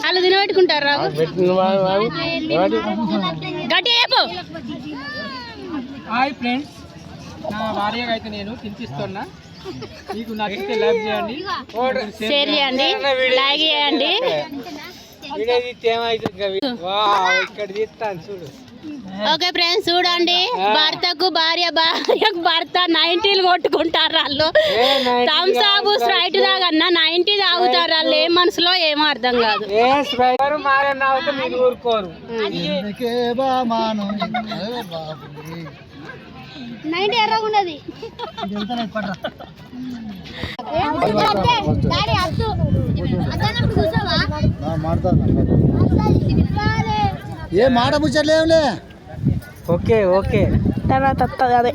వాళ్ళు తినబెట్టుకుంటారు గట్టి. Hi friends, నా భార్యగా అయితే నేను తినిపిస్తున్నా. మీకు నచ్చితే లైక్ చేయండి, షేర్ చేయండి, లైక్ చేయండి. ఓకే ఫ్రెండ్స్, చూడండి, భర్తకు భార్య, భార్యకు భర్త 90లు కొట్టుకుంటారు వాళ్ళు. థమ్స్ అప్ స్ప్రైట్ తాగన్నా 90 తాగుతారు వాళ్ళు. ఏ మనసులో ఏమో అర్థం కాదు. 90 ఎర్రగున్నది. ఏ మాట ముచ్చట్లేవులే. ఓకే ఓకే తర్వాత అదే